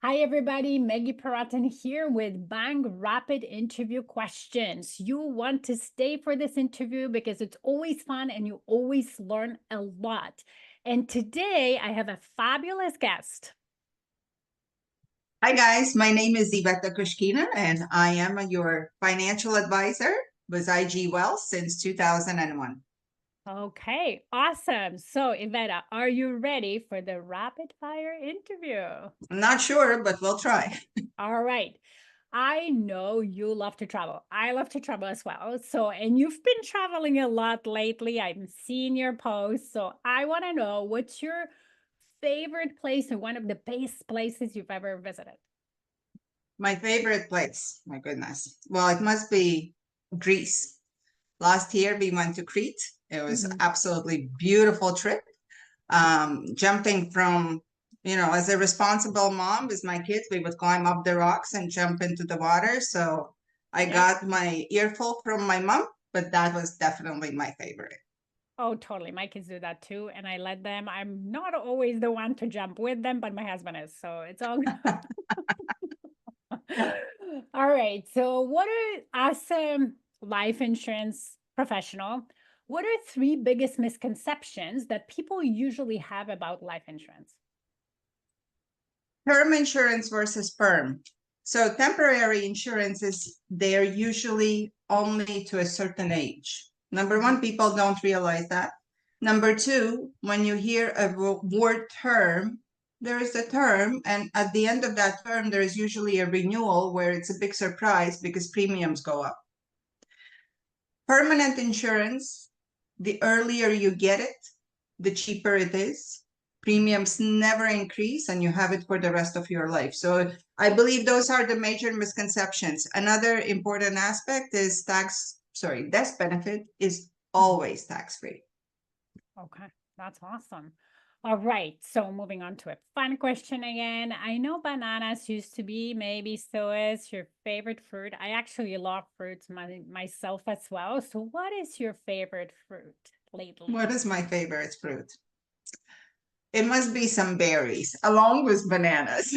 Hi, everybody. Maggie Perotin here with Bang Rapid Interview Questions. You want to stay for this interview because it's always fun and you always learn a lot. And today I have a fabulous guest. Hi guys, my name is Iveta Koskina and I am your financial advisor with IG Wealth since 2001. Okay, awesome. So, Iveta, are you ready for the rapid fire interview? I'm not sure, but we'll try. All right. I know you love to travel. I love to travel as well. So, and you've been traveling a lot lately. I've seen your posts. So, I want to know what's your favorite place or one of the best places you've ever visited? My favorite place, my goodness. Well, it must be Greece. Last year we went to Crete. It was Mhm. absolutely beautiful trip. Jumping from, as a responsible mom with my kids, we would climb up the rocks and jump into the water. So I Yeah. got my earful from my mom, but that was definitely my favorite. Oh, totally. My kids do that too. And I let them. I'm not always the one to jump with them, but my husband is. So it's all good. All right. So, what are, as a life insurance professional, what are three biggest misconceptions that people usually have about life insurance? Term insurance versus perm. So temporary insurances, they're usually only to a certain age. Number one, people don't realize that. Number two, when you hear a word term, there is a term, and at the end of that term, there is usually a renewal where it's a big surprise because premiums go up. Permanent insurance, the earlier you get it, the cheaper it is. Premiums never increase and you have it for the rest of your life. So I believe those are the major misconceptions. Another important aspect is death benefit is always tax-free. Okay, that's awesome. All right, so moving on to a fun question again. I know bananas used to be, maybe so is your favorite fruit. I actually love fruits myself as well. So, what is your favorite fruit lately? What is my favorite fruit? It must be some berries along with bananas.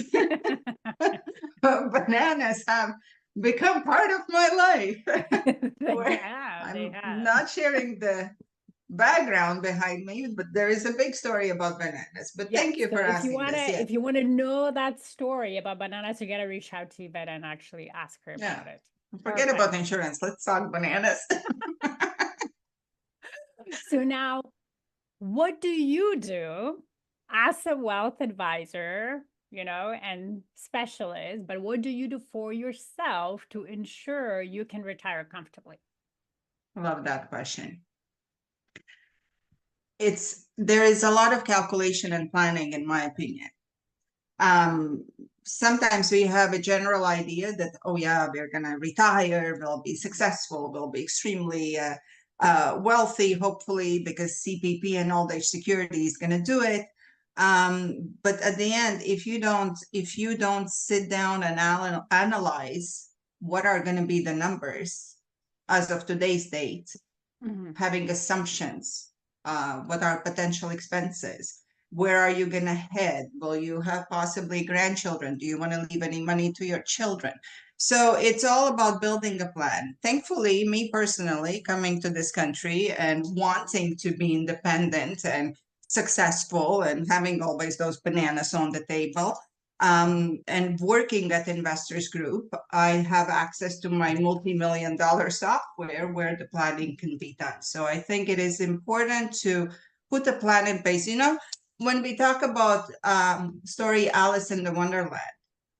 Bananas have become part of my life. They have, they I'm have. not sharing the background behind me, but there is a big story about bananas. But Yeah. thank you So for if you asking wanna this. Yes. if you wanna know that story about bananas, you gotta reach out to Yvette and actually ask her Yeah. about it. Forget Perfect. about insurance. Let's talk bananas. So now, what do you do as a wealth advisor, and specialist, but what do you do for yourself to ensure you can retire comfortably? Love that question. There is a lot of calculation and planning, in my opinion. Sometimes we have a general idea that, oh yeah, we're gonna retire, we'll be successful, we'll be extremely wealthy, hopefully, because CPP and old age security is gonna do it. But at the end, if you don't sit down and analyze what are going to be the numbers as of today's date, Mhm. having assumptions, what are potential expenses, where are you going to head, will you have possibly grandchildren, do you want to leave any money to your children? So it's all about building a plan. Thankfully, me personally, coming to this country and wanting to be independent and successful and having always those bananas on the table, and working at Investors Group, I have access to my multi-million-dollar software where the planning can be done. So I think it is important to put a plan in place. When we talk about story Alice in the Wonderland,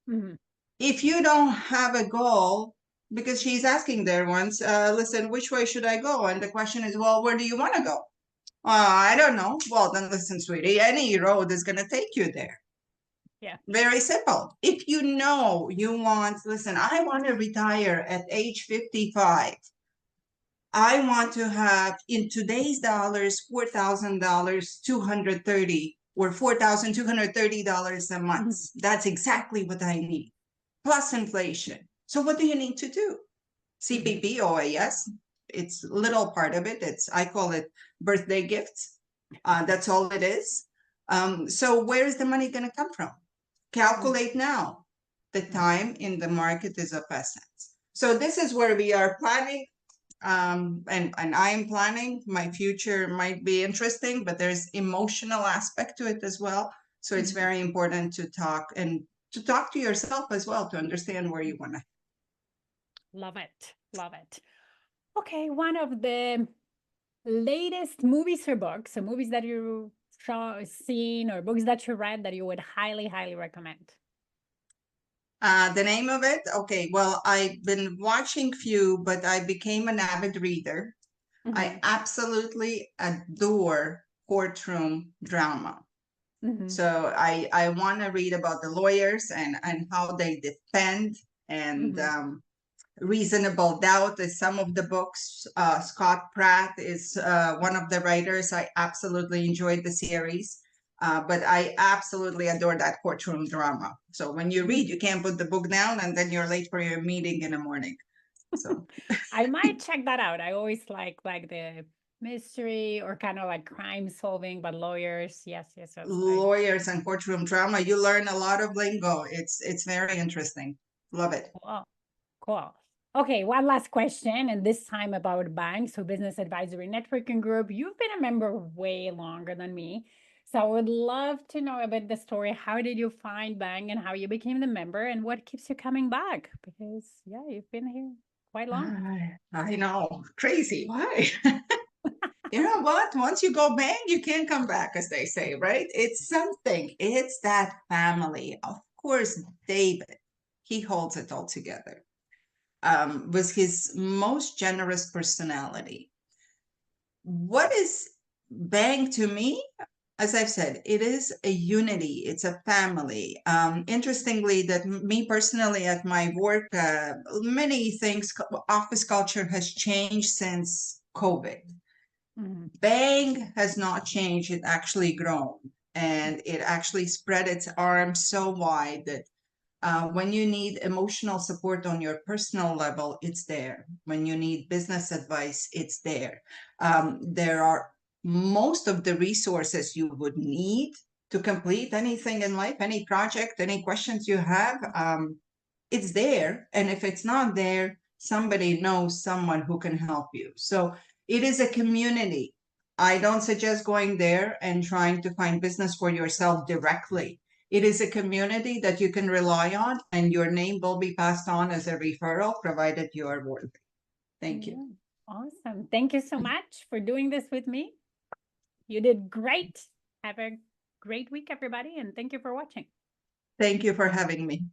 Mhm. if you don't have a goal, because she's asking there once, listen, which way should I go? And the question is, well, where do you want to go? I don't know. Well, then listen, sweetie, any road is going to take you there. Yeah. Very simple. If you know you want, listen, I want to retire at age 55. I want to have in today's dollars, $4,000, 230 or $4,230 a month. Mhm. That's exactly what I need. Plus inflation. So what do you need to do? Mhm. CPP, OAS, it's little part of it. I call it birthday gifts. That's all it is. So where is the money going to come from? calculate now. The time in the market is of essence. So this is where we are planning. And I am planning. My future might be interesting, but there's emotional aspect to it as well. So it's very important to talk to yourself as well to understand where you want to. Love it. Love it. Okay, one of the latest movies or books, so movies that you saw, seen, or books that you read that you would highly, highly recommend. The name of it? Okay, well, I've been watching few, but I became an avid reader. I absolutely adore courtroom drama. So I want to read about the lawyers and how they defend and Reasonable Doubt is some of the books. Scott Pratt is one of the writers. I absolutely enjoyed the series. But I absolutely adore that courtroom drama. So when you read, you can't put the book down and then you're late for your meeting in the morning. So I might check that out. I always like the mystery or kind of like crime solving, but lawyers. Yes, yes, yes. lawyers and courtroom drama, you learn a lot of lingo. It's very interesting. Love it. Cool. Cool. Okay, one last question, and this time about banks, so Business Advisory Networking Group. You've been a member way longer than me. So I would love to know about the story. How did you find Bang and how you became the member and what keeps you coming back? Because yeah, you've been here quite long. I know, crazy. Why? You know what? Once you go bang, you can't come back, as they say, right? It's something. It's that family. Of course, David, he holds it all together. Was his most generous personality. What is bang to me? As I've said, it is a unity. It's a family. Interestingly, that me personally at my work, many things, office culture has changed since COVID. Bang has not changed. It actually grown and it actually spread its arms so wide that when you need emotional support on your personal level, it's there. When you need business advice, it's there. There are most of the resources you would need to complete anything in life, any project, any questions you have. It's there. And if it's not there, somebody knows someone who can help you. So it is a community. I don't suggest going there and trying to find business for yourself directly. It is a community that you can rely on, and your name will be passed on as a referral, provided you are worthy. Thank you. Awesome. Thank you so much for doing this with me. You did great. Have a great week, everybody, and thank you for watching. Thank you for having me.